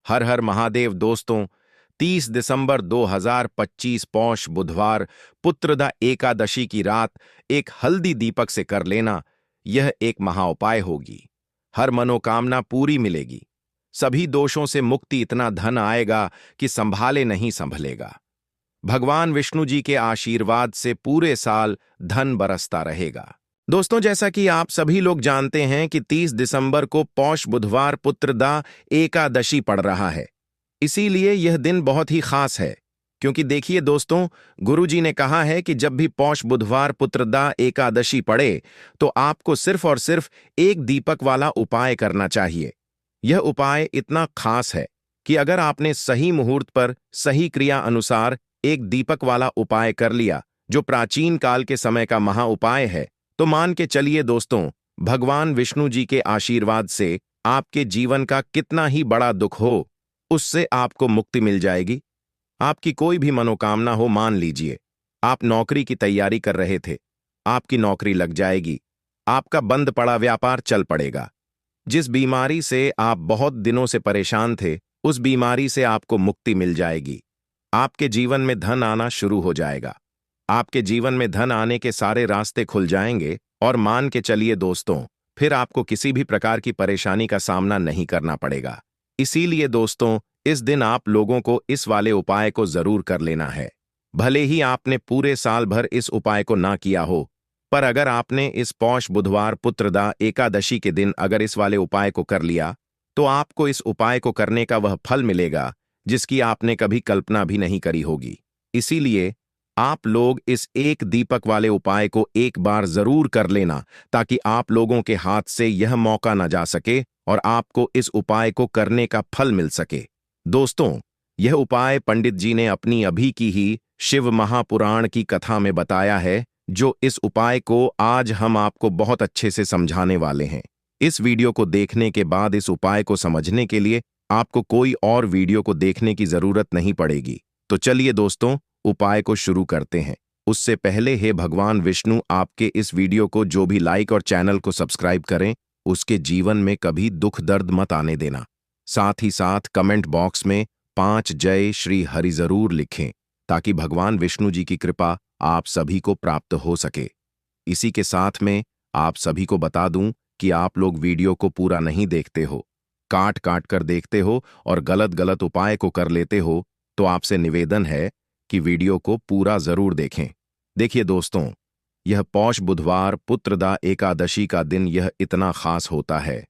हर हर महादेव दोस्तों। 30 दिसंबर 2025 पौष बुधवार पुत्रदा एकादशी की रात एक हल्दी दीपक से कर लेना, यह एक महाउपाय होगी। हर मनोकामना पूरी मिलेगी, सभी दोषों से मुक्ति, इतना धन आएगा कि संभाले नहीं संभलेगा। भगवान विष्णु जी के आशीर्वाद से पूरे साल धन बरसता रहेगा। दोस्तों, जैसा कि आप सभी लोग जानते हैं कि 30 दिसंबर को पौष बुधवार पुत्रदा एकादशी पड़ रहा है। इसीलिए यह दिन बहुत ही खास है, क्योंकि देखिए दोस्तों, गुरुजी ने कहा है कि जब भी पौष बुधवार पुत्रदा एकादशी पड़े तो आपको सिर्फ और सिर्फ एक दीपक वाला उपाय करना चाहिए। यह उपाय इतना खास है कि अगर आपने सही मुहूर्त पर सही क्रिया अनुसार एक दीपक वाला उपाय कर लिया, जो प्राचीन काल के समय का महा उपाय है, तो मान के चलिए दोस्तों, भगवान विष्णु जी के आशीर्वाद से आपके जीवन का कितना ही बड़ा दुख हो, उससे आपको मुक्ति मिल जाएगी। आपकी कोई भी मनोकामना हो, मान लीजिए आप नौकरी की तैयारी कर रहे थे, आपकी नौकरी लग जाएगी। आपका बंद पड़ा व्यापार चल पड़ेगा। जिस बीमारी से आप बहुत दिनों से परेशान थे, उस बीमारी से आपको मुक्ति मिल जाएगी। आपके जीवन में धन आना शुरू हो जाएगा। आपके जीवन में धन आने के सारे रास्ते खुल जाएंगे और मान के चलिए दोस्तों, फिर आपको किसी भी प्रकार की परेशानी का सामना नहीं करना पड़ेगा। इसीलिए दोस्तों, इस दिन आप लोगों को इस वाले उपाय को जरूर कर लेना है। भले ही आपने पूरे साल भर इस उपाय को ना किया हो, पर अगर आपने इस पौष बुधवार पुत्रदा एकादशी के दिन अगर इस वाले उपाय को कर लिया, तो आपको इस उपाय को करने का वह फल मिलेगा जिसकी आपने कभी कल्पना भी नहीं करी होगी। इसीलिए आप लोग इस एक दीपक वाले उपाय को एक बार जरूर कर लेना, ताकि आप लोगों के हाथ से यह मौका न जा सके और आपको इस उपाय को करने का फल मिल सके। दोस्तों, यह उपाय पंडित जी ने अपनी अभी की ही शिव महापुराण की कथा में बताया है, जो इस उपाय को आज हम आपको बहुत अच्छे से समझाने वाले हैं। इस वीडियो को देखने के बाद इस उपाय को समझने के लिए आपको कोई और वीडियो को देखने की जरूरत नहीं पड़ेगी। तो चलिए दोस्तों, उपाय को शुरू करते हैं। उससे पहले हे भगवान विष्णु, आपके इस वीडियो को जो भी लाइक और चैनल को सब्सक्राइब करें, उसके जीवन में कभी दुख दर्द मत आने देना। साथ ही साथ कमेंट बॉक्स में 5 जय श्री हरि जरूर लिखें, ताकि भगवान विष्णु जी की कृपा आप सभी को प्राप्त हो सके। इसी के साथ में आप सभी को बता दूं कि आप लोग वीडियो को पूरा नहीं देखते हो, काट काट कर देखते हो और गलत गलत उपाय को कर लेते हो, तो आपसे निवेदन है कि वीडियो को पूरा जरूर देखें। देखिए दोस्तों, यह पौष बुधवार पुत्रदा एकादशी का दिन यह इतना खास होता है,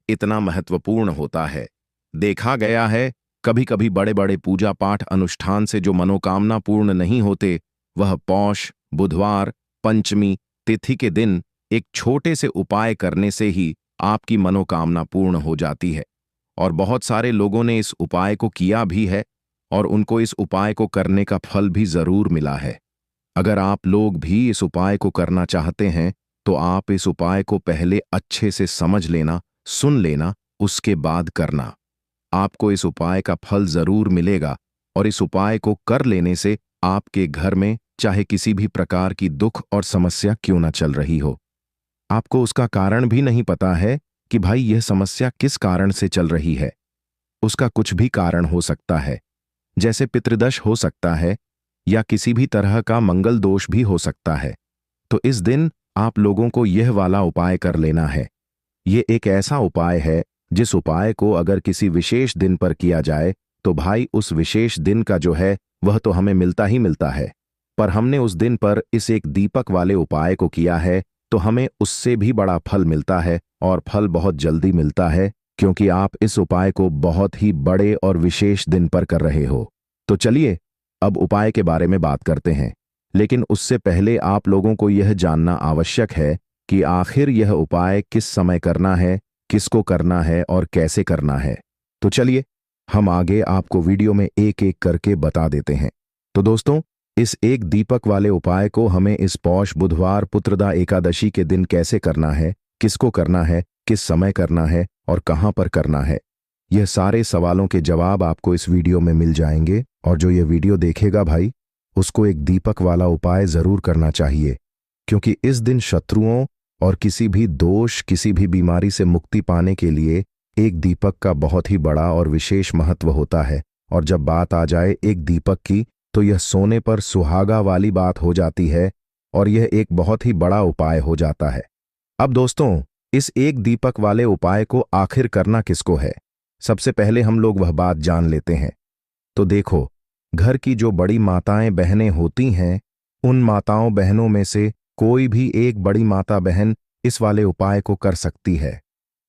इतना महत्वपूर्ण होता है। देखा गया है, कभी कभी बड़े बड़े पूजा पाठ अनुष्ठान से जो मनोकामना पूर्ण नहीं होते, वह पौष बुधवार पंचमी तिथि के दिन एक छोटे से उपाय करने से ही आपकी मनोकामना पूर्ण हो जाती है। और बहुत सारे लोगों ने इस उपाय को किया भी है और उनको इस उपाय को करने का फल भी जरूर मिला है। अगर आप लोग भी इस उपाय को करना चाहते हैं, तो आप इस उपाय को पहले अच्छे से समझ लेना, सुन लेना, उसके बाद करना। आपको इस उपाय का फल जरूर मिलेगा और इस उपाय को कर लेने से आपके घर में चाहे किसी भी प्रकार की दुख और समस्या क्यों न चल रही हो, आपको उसका कारण भी नहीं पता है कि भाई यह समस्या किस कारण से चल रही है। उसका कुछ भी कारण हो सकता है, जैसे पितृदोष हो सकता है या किसी भी तरह का मंगल दोष भी हो सकता है। तो इस दिन आप लोगों को यह वाला उपाय कर लेना है। यह एक ऐसा उपाय है जिस उपाय को अगर किसी विशेष दिन पर किया जाए, तो भाई उस विशेष दिन का जो है वह तो हमें मिलता ही मिलता है, पर हमने उस दिन पर इस एक दीपक वाले उपाय को किया है, तो हमें उससे भी बड़ा फल मिलता है और फल बहुत जल्दी मिलता है, क्योंकि आप इस उपाय को बहुत ही बड़े और विशेष दिन पर कर रहे हो। तो चलिए अब उपाय के बारे में बात करते हैं, लेकिन उससे पहले आप लोगों को यह जानना आवश्यक है कि आखिर यह उपाय किस समय करना है, किसको करना है और कैसे करना है। तो चलिए हम आगे आपको वीडियो में एक एक करके बता देते हैं। तो दोस्तों, इस एक दीपक वाले उपाय को हमें इस पौष बुधवार पुत्रदा एकादशी के दिन कैसे करना है, किसको करना है, किस समय करना है और कहां पर करना है, यह सारे सवालों के जवाब आपको इस वीडियो में मिल जाएंगे। और जो यह वीडियो देखेगा भाई, उसको एक दीपक वाला उपाय जरूर करना चाहिए, क्योंकि इस दिन शत्रुओं और किसी भी दोष, किसी भी बीमारी से मुक्ति पाने के लिए एक दीपक का बहुत ही बड़ा और विशेष महत्व होता है, और जब बात आ जाए एक दीपक की, तो यह सोने पर सुहागा वाली बात हो जाती है, और यह एक बहुत ही बड़ा उपाय हो जाता है। अब दोस्तों, इस एक दीपक वाले उपाय को आखिर करना किसको है? सबसे पहले हम लोग वह बात जान लेते हैं। तो देखो, घर की जो बड़ी माताएं बहनें होती हैं, उन माताओं बहनों में से कोई भी एक बड़ी माता बहन इस वाले उपाय को कर सकती है।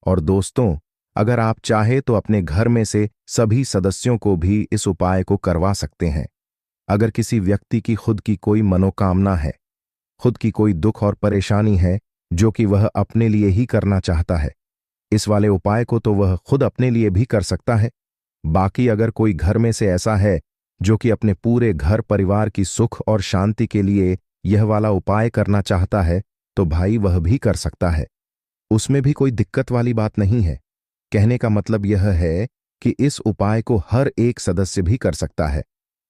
और दोस्तों, अगर आप चाहे तो अपने घर में से सभी सदस्यों को भी इस उपाय को करवा सकते हैं। अगर किसी व्यक्ति की खुद की कोई मनोकामना है, खुद की कोई दुख और परेशानी है जो कि वह अपने लिए ही करना चाहता है, इस वाले उपाय को तो वह खुद अपने लिए भी कर सकता है। बाकी अगर कोई घर में से ऐसा है जो कि अपने पूरे घर परिवार की सुख और शांति के लिए यह वाला उपाय करना चाहता है, तो भाई वह भी कर सकता है। उसमें भी कोई दिक्कत वाली बात नहीं है। कहने का मतलब यह है कि इस उपाय को हर एक सदस्य भी कर सकता है,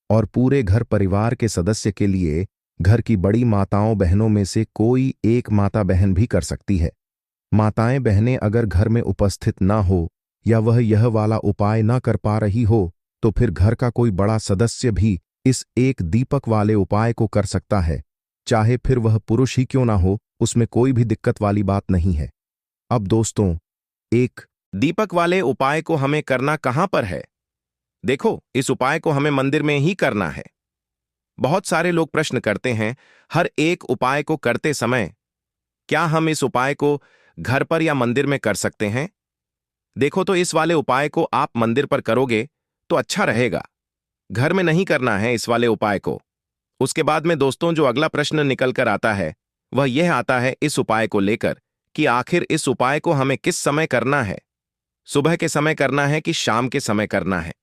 और पूरे घर परिवार के सदस्य के लिए घर की बड़ी माताओं बहनों में से कोई एक माता बहन भी कर सकती है। माताएं बहनें अगर घर में उपस्थित ना हो, या वह यह वाला उपाय ना कर पा रही हो, तो फिर घर का कोई बड़ा सदस्य भी इस एक दीपक वाले उपाय को कर सकता है। चाहे फिर वह पुरुष ही क्यों ना हो, उसमें कोई भी दिक्कत वाली बात नहीं है। अब दोस्तों, एक दीपक वाले उपाय को हमें करना कहां पर है? देखो, इस उपाय को हमें मंदिर में ही करना है। बहुत सारे लोग प्रश्न करते हैं, हर एक उपाय को करते समय क्या हम इस उपाय को घर पर या मंदिर में कर सकते हैं? देखो, तो इस वाले उपाय को आप मंदिर पर करोगे तो अच्छा रहेगा। घर में नहीं करना है इस वाले उपाय को। उसके बाद में दोस्तों, जो अगला प्रश्न निकल कर आता है वह यह आता है इस उपाय को लेकर कि आखिर इस उपाय को हमें किस समय करना है? सुबह के समय करना है कि शाम के समय करना है?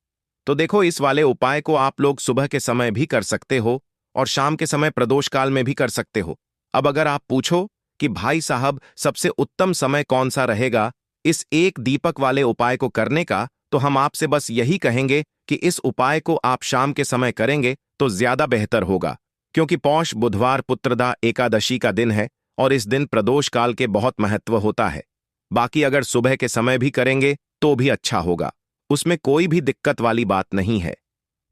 तो देखो, इस वाले उपाय को आप लोग सुबह के समय भी कर सकते हो और शाम के समय प्रदोष काल में भी कर सकते हो। अब अगर आप पूछो कि भाई साहब सबसे उत्तम समय कौन सा रहेगा इस एक दीपक वाले उपाय को करने का, तो हम आपसे बस यही कहेंगे कि इस उपाय को आप शाम के समय करेंगे तो ज्यादा बेहतर होगा, क्योंकि पौष बुधवार पुत्रदा एकादशी का दिन है और इस दिन प्रदोष काल के बहुत महत्व होता है। बाकी अगर सुबह के समय भी करेंगे तो भी अच्छा होगा, उसमें कोई भी दिक्कत वाली बात नहीं है।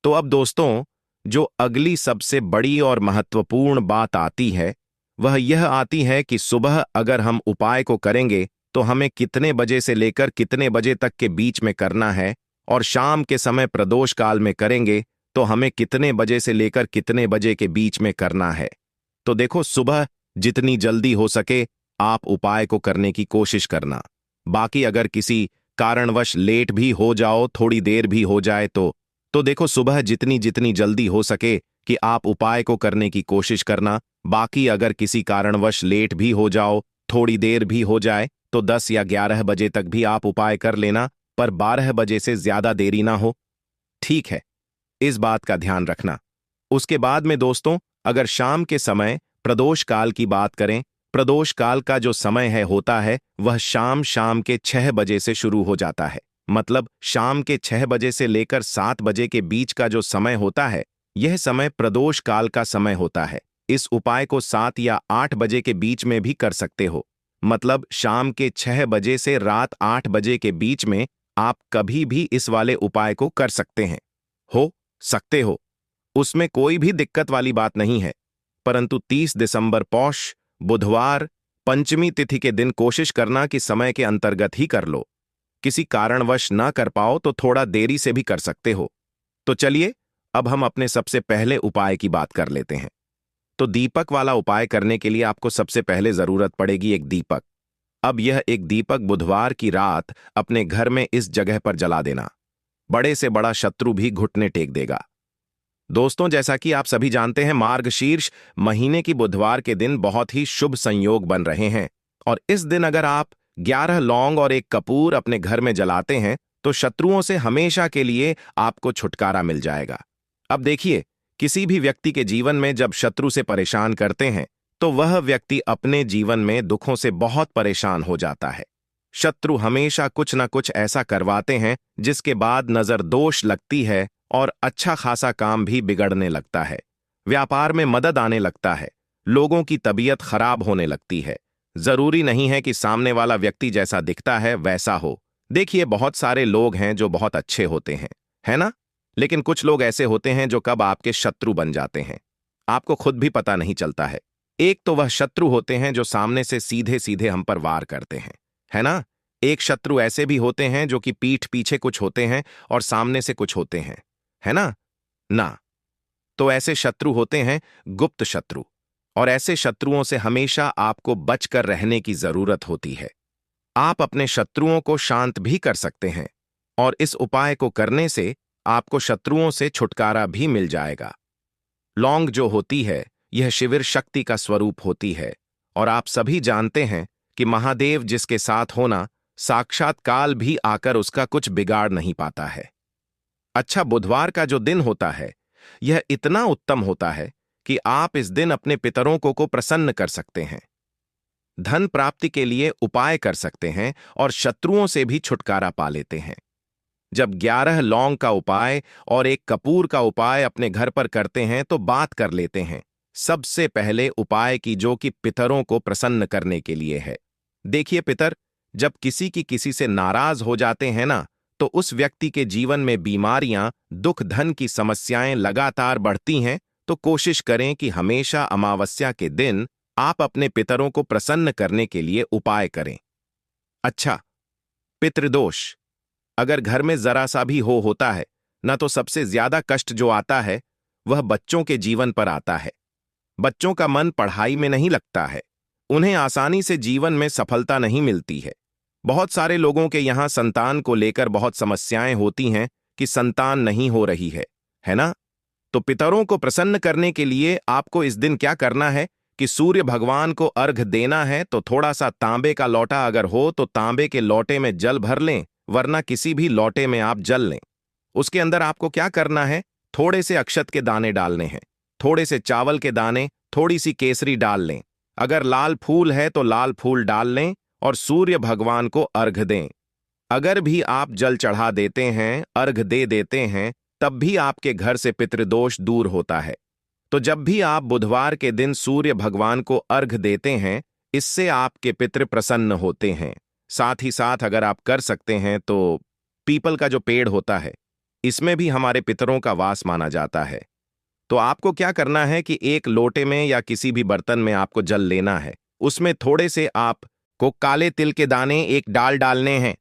तो अब दोस्तों, जो अगली सबसे बड़ी और महत्वपूर्ण बात आती है वह यह आती है कि सुबह अगर हम उपाय को करेंगे तो हमें कितने बजे से लेकर कितने बजे तक के बीच में करना है, और शाम के समय प्रदोष काल में करेंगे तो हमें कितने बजे से लेकर कितने बजे के बीच में करना है। तो देखो, सुबह जितनी जल्दी हो सके आप उपाय को करने की कोशिश करना। बाकी अगर किसी कारणवश लेट भी हो जाओ, थोड़ी देर भी हो जाए तो देखो, सुबह जितनी जितनी जल्दी हो सके कि आप उपाय को करने की कोशिश करना। बाकी अगर किसी कारणवश लेट भी हो जाओ, थोड़ी देर भी हो जाए, तो 10 या 11 बजे तक भी आप उपाय कर लेना, पर 12 बजे से ज्यादा देरी ना हो। ठीक है, इस बात का ध्यान रखना। उसके बाद में दोस्तों, अगर शाम के समय प्रदोष काल की बात करें, प्रदोष काल का जो समय है होता है वह शाम के 6 बजे से शुरू हो जाता है। मतलब शाम के 6 बजे से लेकर 7 बजे के बीच का जो समय होता है, यह समय प्रदोष काल का समय होता है। इस उपाय को 7 या 8 बजे के बीच में भी कर सकते हो। मतलब शाम के 6 बजे से रात 8 बजे के बीच में आप कभी भी इस वाले उपाय को कर सकते हैं। हो सकते हो, उसमें कोई भी दिक्कत वाली बात नहीं है। परंतु 30 दिसंबर पौष बुधवार पंचमी तिथि के दिन कोशिश करना कि समय के अंतर्गत ही कर लो। किसी कारणवश ना कर पाओ तो थोड़ा देरी से भी कर सकते हो। तो चलिए, अब हम अपने सबसे पहले उपाय की बात कर लेते हैं। तो दीपक वाला उपाय करने के लिए आपको सबसे पहले जरूरत पड़ेगी एक दीपक। अब यह एक दीपक बुधवार की रात अपने घर में इस जगह पर जला देना। बड़े से बड़ा शत्रु भी घुटने टेक देगा। दोस्तों, जैसा कि आप सभी जानते हैं, मार्गशीर्ष महीने की बुधवार के दिन बहुत ही शुभ संयोग बन रहे हैं, और इस दिन अगर आप 11 लौंग और एक कपूर अपने घर में जलाते हैं तो शत्रुओं से हमेशा के लिए आपको छुटकारा मिल जाएगा। अब देखिए, किसी भी व्यक्ति के जीवन में जब शत्रु से परेशान करते हैं तो वह व्यक्ति अपने जीवन में दुखों से बहुत परेशान हो जाता है। शत्रु हमेशा कुछ न कुछ ऐसा करवाते हैं जिसके बाद नजर दोष लगती है और अच्छा खासा काम भी बिगड़ने लगता है। व्यापार में मदद आने लगता है, लोगों की तबीयत खराब होने लगती है। जरूरी नहीं है कि सामने वाला व्यक्ति जैसा दिखता है वैसा हो। देखिए, बहुत सारे लोग हैं जो बहुत अच्छे होते हैं, है ना? लेकिन कुछ लोग ऐसे होते हैं जो कब आपके शत्रु बन जाते हैं, आपको खुद भी पता नहीं चलता है। एक तो वह शत्रु होते हैं जो सामने से सीधे सीधे हम पर वार करते हैं, है ना? एक शत्रु ऐसे भी होते हैं जो कि पीठ पीछे कुछ होते हैं और सामने से कुछ होते हैं, है ना? ना, तो ऐसे शत्रु होते हैं गुप्त शत्रु, और ऐसे शत्रुओं से हमेशा आपको बचकर रहने की जरूरत होती है। आप अपने शत्रुओं को शांत भी कर सकते हैं, और इस उपाय को करने से आपको शत्रुओं से छुटकारा भी मिल जाएगा। लौंग जो होती है, यह शिविर शक्ति का स्वरूप होती है, और आप सभी जानते हैं कि महादेव जिसके साथ होना, साक्षात काल भी आकर उसका कुछ बिगाड़ नहीं पाता है। अच्छा, बुधवार का जो दिन होता है, यह इतना उत्तम होता है कि आप इस दिन अपने पितरों को प्रसन्न कर सकते हैं, धन प्राप्ति के लिए उपाय कर सकते हैं और शत्रुओं से भी छुटकारा पा लेते हैं। जब 11 लौंग का उपाय और एक कपूर का उपाय अपने घर पर करते हैं तो बात कर लेते हैं सबसे पहले उपाय की, जो कि पितरों को प्रसन्न करने के लिए है। देखिए पितर, जब किसी की किसी से नाराज हो जाते हैं ना, तो उस व्यक्ति के जीवन में बीमारियां, दुख, धन की समस्याएं लगातार बढ़ती हैं। तो कोशिश करें कि हमेशा अमावस्या के दिन आप अपने पितरों को प्रसन्न करने के लिए उपाय करें। अच्छा, पितृदोष अगर घर में जरा सा भी होता है ना, तो सबसे ज्यादा कष्ट जो आता है वह बच्चों के जीवन पर आता है। बच्चों का मन पढ़ाई में नहीं लगता है, उन्हें आसानी से जीवन में सफलता नहीं मिलती है। बहुत सारे लोगों के यहाँ संतान को लेकर बहुत समस्याएं होती हैं कि संतान नहीं हो रही है ना? तो पितरों को प्रसन्न करने के लिए आपको इस दिन क्या करना है कि सूर्य भगवान को अर्घ देना है। तो थोड़ा सा तांबे का लोटा अगर हो तो तांबे के लोटे में जल भर लें, वरना किसी भी लोटे में आप जल लें। उसके अंदर आपको क्या करना है, थोड़े से अक्षत के दाने डालने हैं, थोड़े से चावल के दाने, थोड़ी सी केसरी डाल लें। अगर लाल फूल है तो लाल फूल डाल लें और सूर्य भगवान को अर्घ दें। अगर भी आप जल चढ़ा देते हैं, अर्घ दे देते हैं, तब भी आपके घर से पितृदोष दूर होता है। तो जब भी आप बुधवार के दिन सूर्य भगवान को अर्घ देते हैं, इससे आपके पितृ प्रसन्न होते हैं। साथ ही साथ अगर आप कर सकते हैं तो पीपल का जो पेड़ होता है, इसमें भी हमारे पितरों का वास माना जाता है। तो आपको क्या करना है कि एक लोटे में या किसी भी बर्तन में आपको जल लेना है, उसमें थोड़े से आपको काले तिल के दाने एक डालने हैं,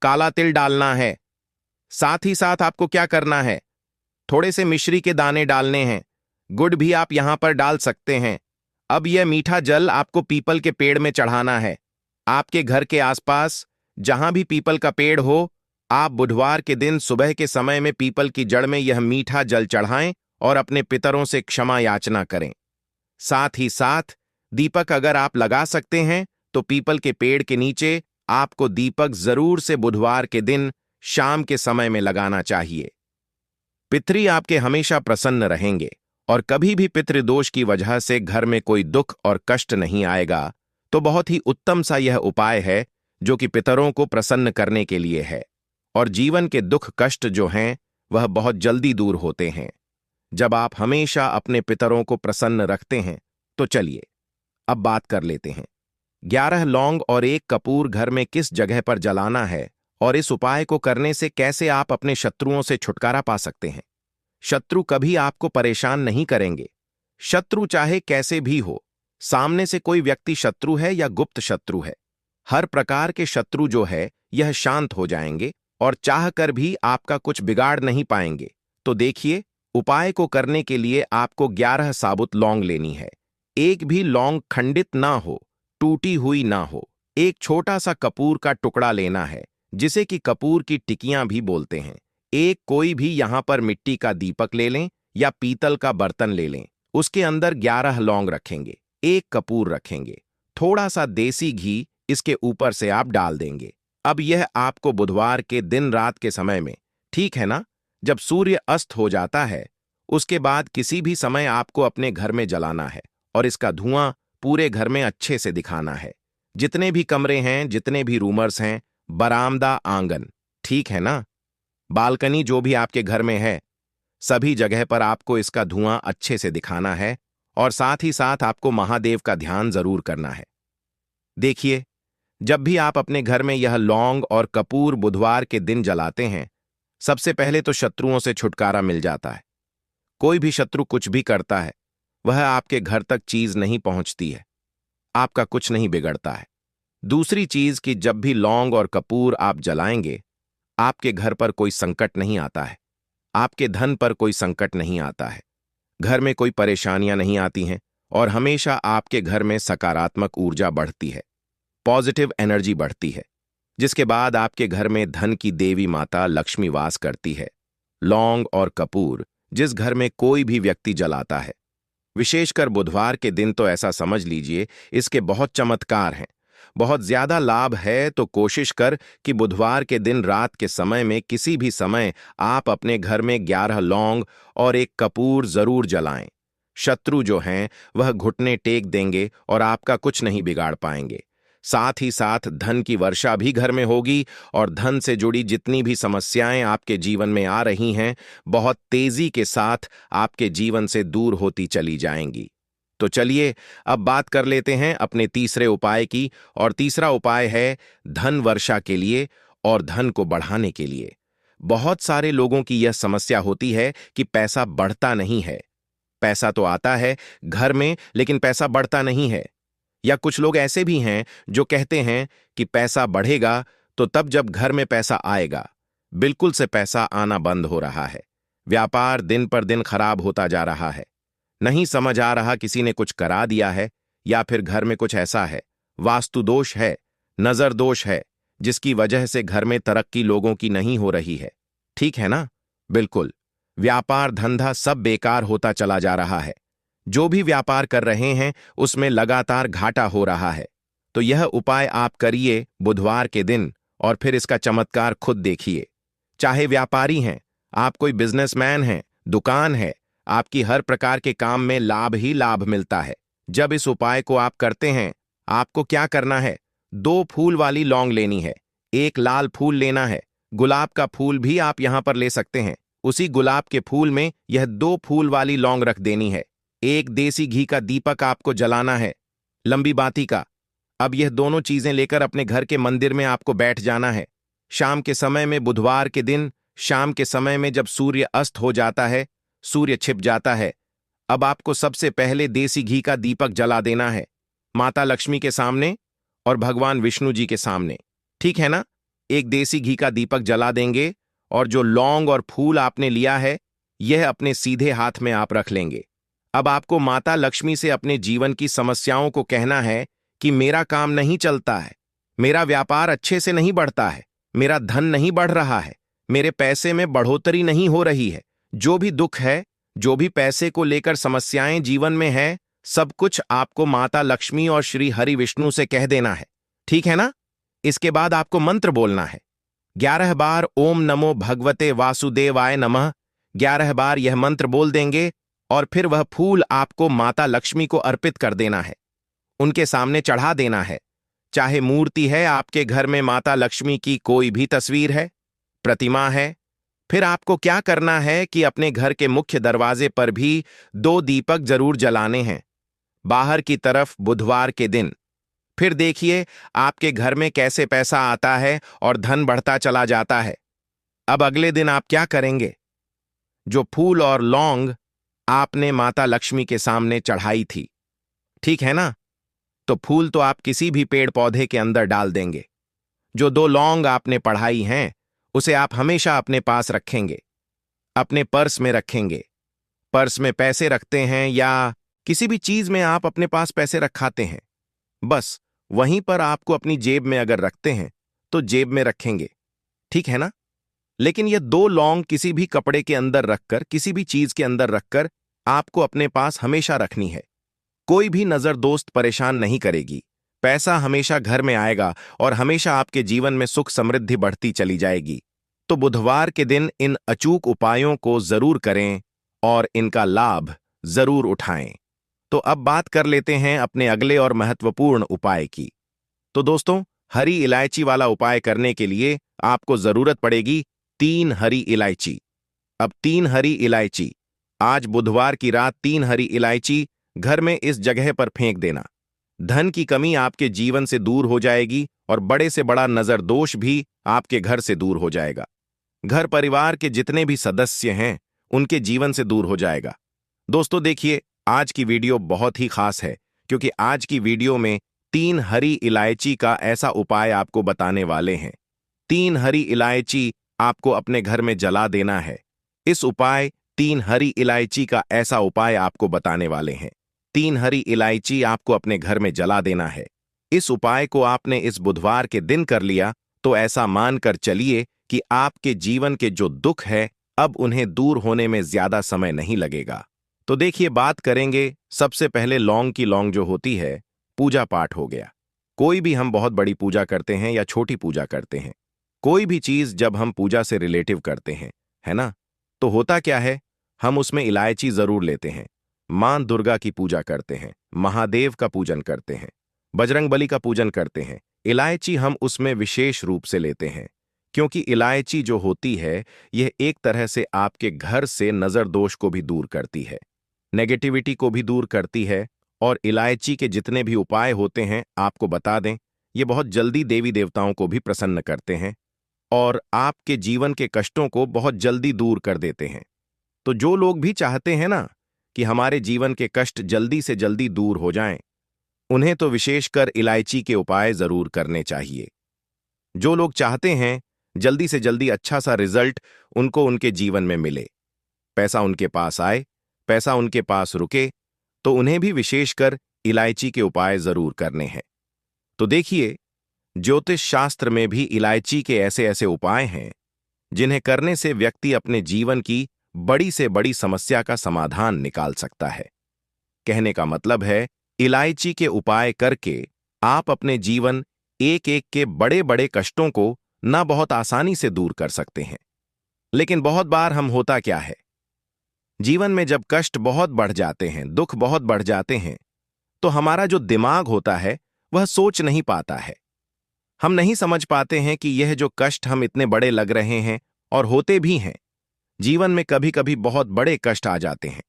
काला तिल डालना है। साथ ही साथ आपको क्या करना है, थोड़े से मिश्री के दाने डालने हैं, गुड़ भी आप यहां पर डाल सकते हैं। अब यह मीठा जल आपको पीपल के पेड़ में चढ़ाना है। आपके घर के आसपास जहां भी पीपल का पेड़ हो, आप बुधवार के दिन सुबह के समय में पीपल की जड़ में यह मीठा जल चढ़ाएं और अपने पितरों से क्षमा याचना करें। साथ ही साथ दीपक अगर आप लगा सकते हैं तो पीपल के पेड़ के नीचे आपको दीपक जरूर से बुधवार के दिन शाम के समय में लगाना चाहिए। पितरी आपके हमेशा प्रसन्न रहेंगे और कभी भी पितृदोष की वजह से घर में कोई दुख और कष्ट नहीं आएगा। तो बहुत ही उत्तम सा यह उपाय है जो कि पितरों को प्रसन्न करने के लिए है, और जीवन के दुख कष्ट जो हैं वह बहुत जल्दी दूर होते हैं जब आप हमेशा अपने पितरों को प्रसन्न रखते हैं। तो चलिए अब बात कर लेते हैं 11 लौंग और एक कपूर घर में किस जगह पर जलाना है, और इस उपाय को करने से कैसे आप अपने शत्रुओं से छुटकारा पा सकते हैं। शत्रु कभी आपको परेशान नहीं करेंगे। शत्रु चाहे कैसे भी हो, सामने से कोई व्यक्ति शत्रु है या गुप्त शत्रु है, हर प्रकार के शत्रु जो है यह शांत हो जाएंगे और चाहकर भी आपका कुछ बिगाड़ नहीं पाएंगे। तो देखिए, उपाय को करने के लिए आपको 11 साबुत लौंग लेनी है। एक भी लौंग खंडित ना हो, टूटी हुई ना हो। एक छोटा सा कपूर का टुकड़ा लेना है, जिसे कि कपूर की टिकियां भी बोलते हैं। एक कोई भी यहां पर मिट्टी का दीपक ले लें या पीतल का बर्तन ले लें, उसके अंदर 11 लौंग रखेंगे, एक कपूर रखेंगे, थोड़ा सा देसी घी इसके ऊपर से आप डाल देंगे। अब यह आपको बुधवार के दिन रात के समय में, ठीक है ना, जब सूर्य अस्त हो जाता है, उसके बाद किसी भी समय आपको अपने घर में जलाना है और इसका धुआं पूरे घर में अच्छे से दिखाना है। जितने भी कमरे हैं, जितने भी रूमर्स हैं, बरामदा, आंगन, ठीक है ना, बालकनी जो भी आपके घर में है, सभी जगह पर आपको इसका धुआं अच्छे से दिखाना है और साथ ही साथ आपको महादेव का ध्यान जरूर करना है। देखिए, जब भी आप अपने घर में यह लौंग और कपूर बुधवार के दिन जलाते हैं, सबसे पहले तो शत्रुओं से छुटकारा मिल जाता है। कोई भी शत्रु कुछ भी करता है, वह आपके घर तक चीज नहीं पहुंचती है, आपका कुछ नहीं बिगड़ता है। दूसरी चीज कि जब भी लौंग और कपूर आप जलाएंगे, आपके घर पर कोई संकट नहीं आता है, आपके धन पर कोई संकट नहीं आता है, घर में कोई परेशानियां नहीं आती हैं और हमेशा आपके घर में सकारात्मक ऊर्जा बढ़ती है, पॉजिटिव एनर्जी बढ़ती है, जिसके बाद आपके घर में धन की देवी माता लक्ष्मी वास करती है। लौंग और कपूर जिस घर में कोई भी व्यक्ति जलाता है, विशेषकर बुधवार के दिन, तो ऐसा समझ लीजिए इसके बहुत चमत्कार हैं, बहुत ज्यादा लाभ है। तो कोशिश कर कि बुधवार के दिन रात के समय में किसी भी समय आप अपने घर में 11 लौंग और एक कपूर जरूर जलाएं। शत्रु जो हैं वह घुटने टेक देंगे और आपका कुछ नहीं बिगाड़ पाएंगे। साथ ही साथ धन की वर्षा भी घर में होगी और धन से जुड़ी जितनी भी समस्याएं आपके जीवन में आ रही हैं, बहुत तेजी के साथ आपके जीवन से दूर होती चली जाएंगी। तो चलिए अब बात कर लेते हैं अपने तीसरे उपाय की, और तीसरा उपाय है धन वर्षा के लिए और धन को बढ़ाने के लिए। बहुत सारे लोगों की यह समस्या होती है कि पैसा बढ़ता नहीं है। पैसा तो आता है घर में, लेकिन पैसा बढ़ता नहीं है। या कुछ लोग ऐसे भी हैं जो कहते हैं कि पैसा बढ़ेगा तो तब जब घर में पैसा आएगा। बिल्कुल से पैसा आना बंद हो रहा है, व्यापार दिन पर दिन खराब होता जा रहा है। नहीं समझ आ रहा किसी ने कुछ करा दिया है या फिर घर में कुछ ऐसा है, वास्तु दोष है, नजर दोष है, जिसकी वजह से घर में तरक्की लोगों की नहीं हो रही है। ठीक है ना? बिल्कुल, व्यापार धंधा सब बेकार होता चला जा रहा है। जो भी व्यापार कर रहे हैं उसमें लगातार घाटा हो रहा है। तो यह उपाय आप करिए बुधवार के दिन और फिर इसका चमत्कार खुद देखिए। चाहे व्यापारी हैं, आप कोई बिजनेसमैन हैं, दुकान है, आपकी हर प्रकार के काम में लाभ ही लाभ मिलता है। जब इस उपाय को आप करते हैं, आपको क्या करना है? 2 फूल वाली लौंग लेनी है, 1 लाल फूल लेना है, गुलाब का फूल भी आप यहां पर ले सकते हैं। उसी गुलाब के फूल में यह 2 फूल वाली लौंग रख देनी है। 1 देसी घी का दीपक आपको जलाना है, लंबी बाती का। अब यह दोनों चीजें लेकर अपने घर के मंदिर में आपको बैठ जाना है। शाम के समय में, बुधवार के दिन शाम के समय में जब सूर्य अस्त हो जाता है, सूर्य छिप जाता है, अब आपको सबसे पहले देसी घी का दीपक जला देना है, माता लक्ष्मी के सामने और भगवान विष्णु जी के सामने। ठीक है ना? 1 देसी घी का दीपक जला देंगे और जो लौंग और फूल आपने लिया है, यह अपने सीधे हाथ में आप रख लेंगे। अब आपको माता लक्ष्मी से अपने जीवन की समस्याओं को कहना है कि मेरा काम नहीं चलता है, मेरा व्यापार अच्छे से नहीं बढ़ता है, मेरा धन नहीं बढ़ रहा है, मेरे पैसे में बढ़ोतरी नहीं हो रही है। जो भी दुख है, जो भी पैसे को लेकर समस्याएं जीवन में है, सब कुछ आपको माता लक्ष्मी और श्री हरि विष्णु से कह देना है। ठीक है ना? इसके बाद आपको मंत्र बोलना है। 11 बार ओम नमो भगवते वासुदेवाय नमः, 11 बार यह मंत्र बोल देंगे और फिर वह फूल आपको माता लक्ष्मी को अर्पित कर देना है, उनके सामने चढ़ा देना है। चाहे मूर्ति है आपके घर में, माता लक्ष्मी की कोई भी तस्वीर है, प्रतिमा है, फिर आपको क्या करना है कि अपने घर के मुख्य दरवाजे पर भी 2 दीपक जरूर जलाने हैं, बाहर की तरफ बुधवार के दिन। फिर देखिए आपके घर में कैसे पैसा आता है और धन बढ़ता चला जाता है। अब अगले दिन आप क्या करेंगे? जो फूल और लौंग आपने माता लक्ष्मी के सामने चढ़ाई थी, ठीक है ना, तो फूल तो आप किसी भी पेड़ पौधे के अंदर डाल देंगे। जो 2 लौंग आपने पढ़ाई हैं, उसे आप हमेशा अपने पास रखेंगे, अपने पर्स में रखेंगे। पर्स में पैसे रखते हैं या किसी भी चीज में आप अपने पास पैसे रखाते हैं, बस वहीं पर आपको अपनी जेब में अगर रखते हैं तो जेब में रखेंगे। ठीक है ना? लेकिन ये 2 लौंग किसी भी कपड़े के अंदर रखकर, किसी भी चीज के अंदर रखकर आपको अपने पास हमेशा रखनी है। कोई भी नजर दोस्त परेशान नहीं करेगी, पैसा हमेशा घर में आएगा और हमेशा आपके जीवन में सुख समृद्धि बढ़ती चली जाएगी। तो बुधवार के दिन इन अचूक उपायों को जरूर करें और इनका लाभ जरूर उठाएं। तो अब बात कर लेते हैं अपने अगले और महत्वपूर्ण उपाय की। तो दोस्तों, हरी इलायची वाला उपाय करने के लिए आपको जरूरत पड़ेगी 3 हरी इलायची। अब 3 हरी इलायची, आज बुधवार की रात 3 हरी इलायची घर में इस जगह पर फेंक देना। धन की कमी आपके जीवन से दूर हो जाएगी और बड़े से बड़ा नजर दोष भी आपके घर से दूर हो जाएगा। घर परिवार के जितने भी सदस्य हैं उनके जीवन से दूर हो जाएगा। दोस्तों देखिए, आज की वीडियो बहुत ही खास है क्योंकि आज की वीडियो में 3 हरी इलायची का ऐसा उपाय आपको बताने वाले हैं। 3 हरी इलायची आपको अपने घर में जला देना है। इस उपाय 3 हरी इलायची का ऐसा उपाय आपको बताने वाले हैं। 3 हरी इलायची आपको अपने घर में जला देना है। इस उपाय को आपने इस बुधवार के दिन कर लिया तो ऐसा मानकर चलिए कि आपके जीवन के जो दुख है अब उन्हें दूर होने में ज्यादा समय नहीं लगेगा। तो देखिए, बात करेंगे सबसे पहले लौंग की। लौंग जो होती है, पूजा पाठ हो गया। कोई भी हम बहुत बड़ी पूजा करते हैं या छोटी पूजा करते हैं, कोई भी चीज जब हम पूजा से रिलेटिव करते हैं, है ना, तो होता क्या है, हम उसमें इलायची जरूर लेते हैं। मां दुर्गा की पूजा करते हैं, महादेव का पूजन करते हैं, बजरंगबली का पूजन करते हैं। इलायची हम उसमें विशेष रूप से लेते हैं क्योंकि इलायची जो होती है यह एक तरह से आपके घर से नजर दोष को भी दूर करती है, नेगेटिविटी को भी दूर करती है। और इलायची के जितने भी उपाय होते हैं आपको बता दें, ये बहुत जल्दी देवी देवताओं को भी प्रसन्न करते हैं और आपके जीवन के कष्टों को बहुत जल्दी दूर कर देते हैं। तो जो लोग भी चाहते हैं ना कि हमारे जीवन के कष्ट जल्दी से जल्दी दूर हो जाएं, उन्हें तो विशेषकर इलायची के उपाय जरूर करने चाहिए। जो लोग चाहते हैं जल्दी से जल्दी अच्छा सा रिजल्ट उनको उनके जीवन में मिले, पैसा उनके पास आए, पैसा उनके पास रुके, तो उन्हें भी विशेषकर इलायची के उपाय जरूर करने हैं। तो देखिए, ज्योतिष शास्त्र में भी इलायची के ऐसे ऐसे उपाय हैं जिन्हें करने से व्यक्ति अपने जीवन की बड़ी से बड़ी समस्या का समाधान निकाल सकता है। कहने का मतलब है, इलायची के उपाय करके आप अपने जीवन एक एक के बड़े बड़े कष्टों को ना बहुत आसानी से दूर कर सकते हैं। लेकिन बहुत बार हम होता क्या है, जीवन में जब कष्ट बहुत बढ़ जाते हैं, दुख बहुत बढ़ जाते हैं, तो हमारा जो दिमाग होता है वह सोच नहीं पाता है। हम नहीं समझ पाते हैं कि यह जो कष्ट हम इतने बड़े लग रहे हैं, और होते भी हैं, जीवन में कभी कभी बहुत बड़े कष्ट आ जाते हैं,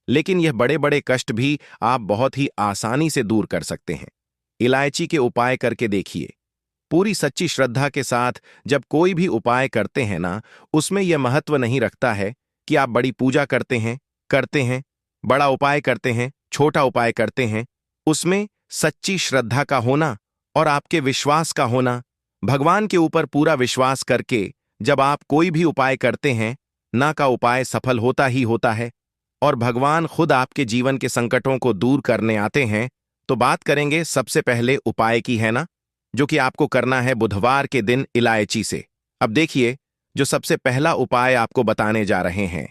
लेकिन यह बड़े बड़े कष्ट भी आप बहुत ही आसानी से दूर कर सकते हैं। इलायची के उपाय करके देखिए। पूरी सच्ची श्रद्धा के साथ जब कोई भी उपाय करते हैं ना, उसमें यह महत्व नहीं रखता है कि आप बड़ी पूजा करते हैं, बड़ा उपाय करते हैं, छोटा उपाय करते हैं। उसमें सच्ची श्रद्धा का होना और आपके विश्वास का होना, भगवान के ऊपर पूरा विश्वास करके जब आप कोई भी उपाय करते हैं ना, का उपाय सफल होता ही होता है और भगवान खुद आपके जीवन के संकटों को दूर करने आते हैं। तो बात करेंगे सबसे पहले उपाय की, है ना, जो कि आपको करना है बुधवार के दिन इलायची से। अब देखिए, जो सबसे पहला उपाय आपको बताने जा रहे हैं,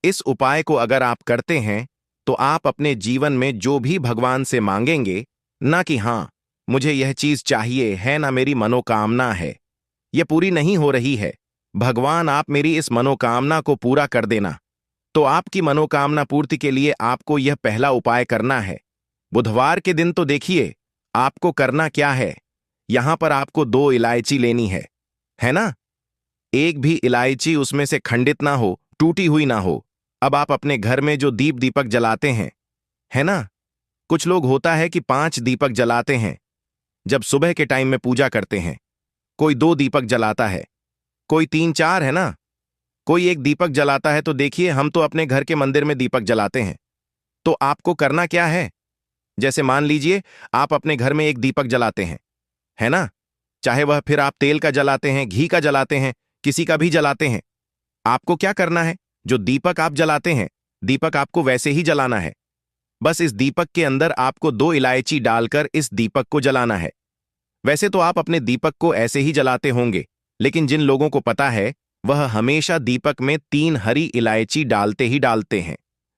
इस उपाय को अगर आप करते हैं तो आप अपने जीवन में जो भी भगवान से मांगेंगे, ना कि हाँ मुझे यह चीज चाहिए है, ना मेरी मनोकामना है, यह पूरी नहीं हो रही है, भगवान आप मेरी इस मनोकामना को पूरा कर देना। तो आपकी मनोकामना पूर्ति के लिए आपको यह पहला उपाय करना है बुधवार के दिन। तो देखिए, आपको करना क्या है, यहां पर आपको 2 इलायची लेनी है ना। एक भी इलायची उसमें से खंडित ना हो, टूटी हुई ना हो। अब आप अपने घर में जो दीप दीपक जलाते हैं, है ना, कुछ लोग होता है कि 5 दीपक जलाते हैं जब सुबह के टाइम में पूजा करते हैं, कोई 2 दीपक जलाता है, कोई 3-4, है ना, कोई 1 दीपक जलाता है। तो देखिए, हम तो अपने घर के मंदिर में दीपक जलाते हैं। तो आपको करना क्या है, जैसे मान लीजिए आप अपने घर में 1 दीपक जलाते हैं, है ना, चाहे वह फिर आप तेल का जलाते हैं, घी का जलाते हैं, किसी का भी जलाते हैं। आपको क्या करना है, जो दीपक आप जलाते हैं, दीपक आपको वैसे ही जलाना है। बस इस दीपक के अंदर आपको 2 इलायची डालकर इस दीपक को जलाना है। वैसे तो आप अपने दीपक को ऐसे ही जलाते होंगे, लेकिन जिन लोगों को पता है वह हमेशा दीपक में 3 हरी इलायची डालते ही डालते हैं।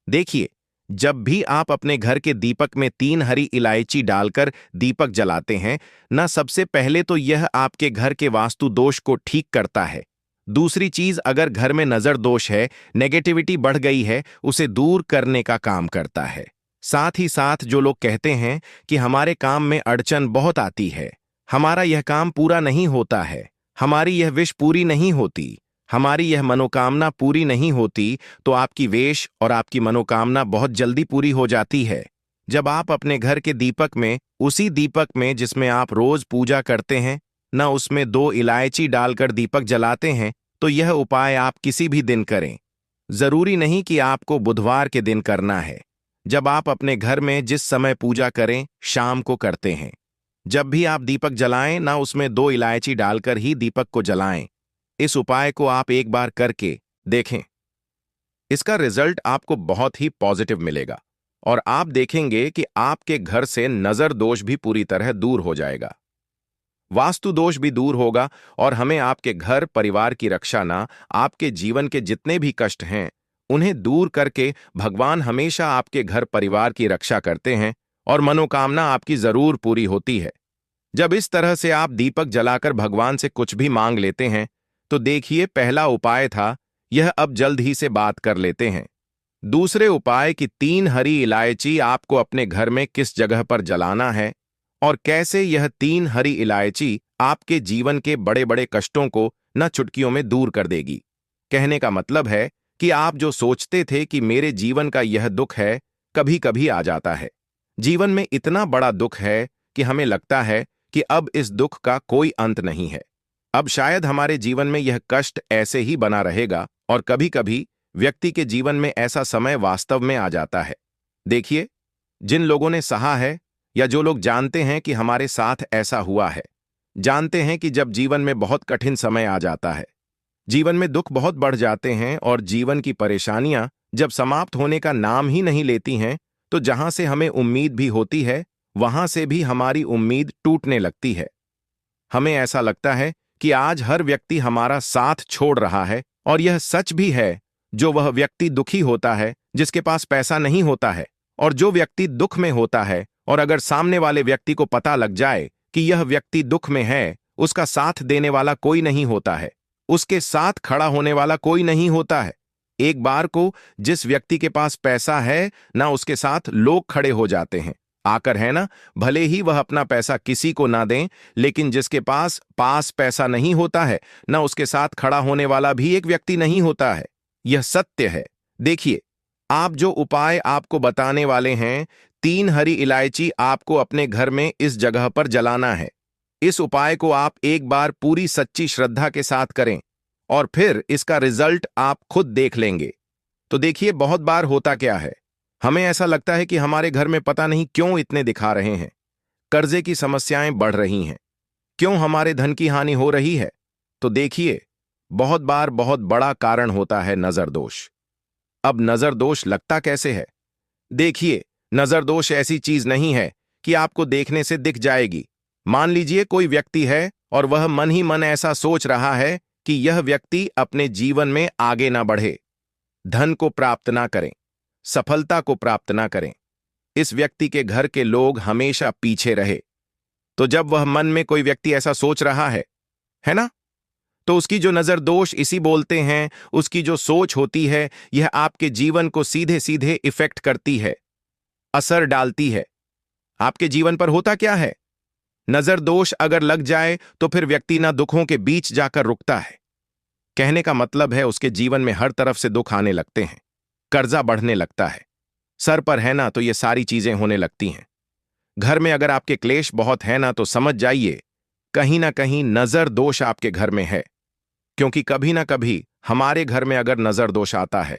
देखिए, जब भी आप अपने घर के दीपक में 3 हरी इलायची डालकर दीपक जलाते हैं ना, सबसे पहले तो यह आपके घर के वास्तु दोष को ठीक करता है। दूसरी चीज, अगर घर में नजर दोष है, नेगेटिविटी बढ़ गई है, उसे दूर करने का काम करता है। साथ ही साथ जो लोग कहते हैं कि हमारे काम में अड़चन बहुत आती है, हमारा यह काम पूरा नहीं होता है, हमारी यह विश पूरी नहीं होती, हमारी यह मनोकामना पूरी नहीं होती, तो आपकी वेश और आपकी मनोकामना बहुत जल्दी पूरी हो जाती है। जब आप अपने घर के दीपक में, उसी दीपक में जिसमें आप रोज पूजा करते हैं, न उसमें 2 इलायची डालकर दीपक जलाते हैं, तो यह उपाय आप किसी भी दिन करें। जरूरी नहीं कि आपको बुधवार के दिन करना है। जब आप अपने घर में जिस समय पूजा करें, शाम को करते हैं। जब भी आप दीपक जलाएं, ना उसमें 2 इलायची डालकर ही दीपक को जलाएं। इस उपाय को आप एक बार करके देखें। इसका रिजल्ट आपको बहुत ही पॉजिटिव मिलेगा और आप देखेंगे कि आपके घर से नजर दोष भी पूरी तरह दूर हो जाएगा। वास्तु दोष भी दूर होगा और हमें आपके घर परिवार की रक्षा ना, आपके जीवन के जितने भी कष्ट हैं उन्हें दूर करके भगवान हमेशा आपके घर परिवार की रक्षा करते हैं और मनोकामना आपकी जरूर पूरी होती है। जब इस तरह से आप दीपक जलाकर भगवान से कुछ भी मांग लेते हैं, तो देखिए, पहला उपाय था यह, अब जल्द ही से बात कर लेते हैं। दूसरे उपाय कि 3 हरी इलायची आपको अपने घर में किस जगह पर जलाना है और कैसे यह 3 हरी इलायची आपके जीवन के बड़े बड़े कष्टों को न चुटकियों में दूर कर देगी। कहने का मतलब है कि आप जो सोचते थे कि मेरे जीवन का यह दुख है, कभी कभी आ जाता है। जीवन में इतना बड़ा दुख है कि हमें लगता है कि अब इस दुख का कोई अंत नहीं है। अब शायद हमारे जीवन में यह कष्ट ऐसे ही बना रहेगा और कभी कभी व्यक्ति के जीवन में ऐसा समय वास्तव में आ जाता है। देखिए, जिन लोगों ने सहा है या जो लोग जानते हैं कि हमारे साथ ऐसा हुआ है, जानते हैं कि जब जीवन में बहुत कठिन समय आ जाता है, जीवन में दुख बहुत बढ़ जाते हैं और जीवन की परेशानियां जब समाप्त होने का नाम ही नहीं लेती हैं, तो जहां से हमें उम्मीद भी होती है, वहां से भी हमारी उम्मीद टूटने लगती है। हमें ऐसा लगता है कि आज हर व्यक्ति हमारा साथ छोड़ रहा है और यह सच भी है। जो वह व्यक्ति दुखी होता है, जिसके पास पैसा नहीं होता है, और जो व्यक्ति दुख में होता है, और अगर सामने वाले व्यक्ति को पता लग जाए कि यह व्यक्ति दुख में है, उसका साथ देने वाला कोई नहीं होता है, उसके साथ खड़ा होने वाला कोई नहीं होता है। एक बार को जिस व्यक्ति के पास पैसा है, ना उसके साथ लोग खड़े हो जाते हैं आकर, है ना, भले ही वह अपना पैसा किसी को ना दें, लेकिन जिसके पास पैसा नहीं होता है, ना उसके साथ खड़ा होने वाला भी एक व्यक्ति नहीं होता है। यह सत्य है। देखिए, आप जो उपाय आपको बताने वाले हैं, 3 हरी इलायची आपको अपने घर में इस जगह पर जलाना है। इस उपाय को आप एक बार पूरी सच्ची श्रद्धा के साथ करें और फिर इसका रिजल्ट आप खुद देख लेंगे। तो देखिए, बहुत बार होता क्या है, हमें ऐसा लगता है कि हमारे घर में पता नहीं क्यों इतने दिखा रहे हैं, कर्जे की समस्याएं बढ़ रही हैं, क्यों हमारे धन की हानि हो रही है। तो देखिए, बहुत बार बहुत बड़ा कारण होता है नजर दोष। अब नजर दोष लगता कैसे है? देखिए, नजर दोष ऐसी चीज नहीं है कि आपको देखने से दिख जाएगी। मान लीजिए कोई व्यक्ति है और वह मन ही मन ऐसा सोच रहा है कि यह व्यक्ति अपने जीवन में आगे ना बढ़े, धन को प्राप्त ना करें, सफलता को प्राप्त ना करें, इस व्यक्ति के घर के लोग हमेशा पीछे रहे। तो जब वह मन में कोई व्यक्ति ऐसा सोच रहा है ना, तो उसकी जो नजर दोष इसी बोलते हैं, उसकी जो सोच होती है, यह आपके जीवन को सीधे सीधे इफेक्ट करती है, असर डालती है। आपके जीवन पर होता क्या है, नजर दोष अगर लग जाए तो फिर व्यक्ति ना दुखों के बीच जाकर रुकता है। कहने का मतलब है उसके जीवन में हर तरफ से दुख आने लगते हैं, कर्जा बढ़ने लगता है, सर पर है ना तो ये सारी चीजें होने लगती हैं। घर में अगर आपके क्लेश बहुत है ना, तो समझ जाइए कहीं ना कहीं नजर दोष आपके घर में है। क्योंकि कभी ना कभी हमारे घर में अगर नजर दोष आता है,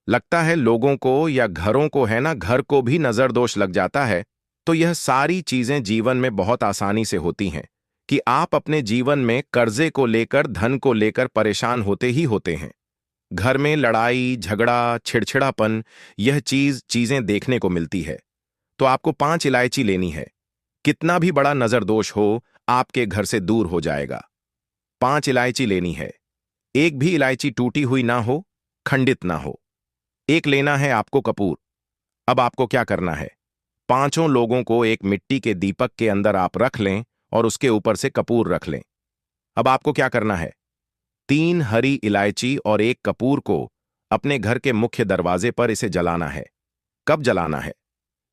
लगता है लोगों को या घरों को, है ना, घर को भी नजर दोष लग जाता है, तो यह सारी चीजें जीवन में बहुत आसानी से होती हैं कि आप अपने जीवन में कर्जे को लेकर, धन को लेकर परेशान होते ही होते हैं। घर में लड़ाई झगड़ा, छिड़छिड़ापन, यह चीजें देखने को मिलती है। तो आपको 5 इलायची लेनी है। कितना भी बड़ा नजर दोष हो, आपके घर से दूर हो जाएगा। 5 इलायची लेनी है। एक भी इलायची टूटी हुई ना हो, खंडित ना हो। एक लेना है आपको कपूर। अब आपको क्या करना है, 5 लोगों को एक मिट्टी के दीपक के अंदर आप रख लें और उसके ऊपर से कपूर रख लें। अब आपको क्या करना है, 3 हरी इलायची और 1 कपूर को अपने घर के मुख्य दरवाजे पर इसे जलाना है। कब जलाना है?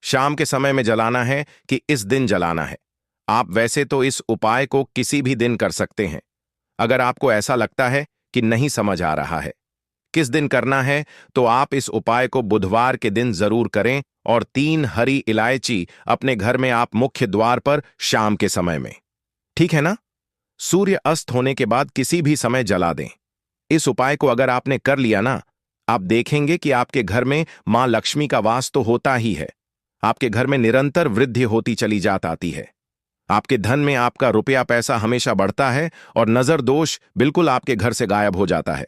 शाम के समय में जलाना है कि इस दिन जलाना है? आप वैसे तो इस उपाय को किसी भी दिन कर सकते हैं। अगर आपको ऐसा लगता है कि नहीं समझ आ रहा है, किस दिन करना है, तो आप इस उपाय को बुधवार के दिन जरूर करें और 3 हरी इलायची अपने घर में आप मुख्य द्वार पर शाम के समय में, ठीक है ना? सूर्य अस्त होने के बाद किसी भी समय जला दें। इस उपाय को अगर आपने कर लिया ना, आप देखेंगे कि आपके घर में मां लक्ष्मी का वास तो होता ही है, आपके घर में निरंतर वृद्धि होती चली जात आती है। आपके धन में आपका रुपया पैसा हमेशा बढ़ता है और नजर दोष बिल्कुल आपके घर से गायब हो जाता है।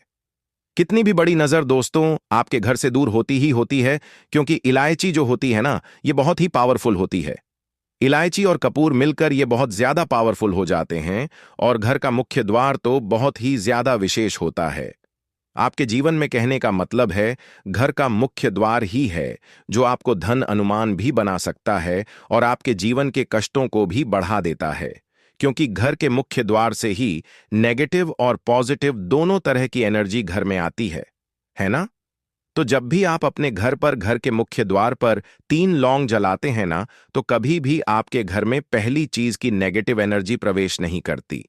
कितनी भी बड़ी नजर दोस्तों आपके घर से दूर होती ही होती है, क्योंकि इलायची जो होती है ना, ये बहुत ही पावरफुल होती है। इलायची और कपूर मिलकर ये बहुत ज्यादा पावरफुल हो जाते हैं और घर का मुख्य द्वार तो बहुत ही ज्यादा विशेष होता है। आपके जीवन में कहने का मतलब है, घर का मुख्य द्वार ही है जो आपको धन अनुमान भी बना सकता है और आपके जीवन के कष्टों को भी बढ़ा देता है, क्योंकि घर के मुख्य द्वार से ही नेगेटिव और पॉजिटिव दोनों तरह की एनर्जी घर में आती है ना? तो जब भी आप अपने घर पर घर के मुख्य द्वार पर 3 लौंग जलाते हैं ना, तो कभी भी आपके घर में पहली चीज की नेगेटिव एनर्जी प्रवेश नहीं करती।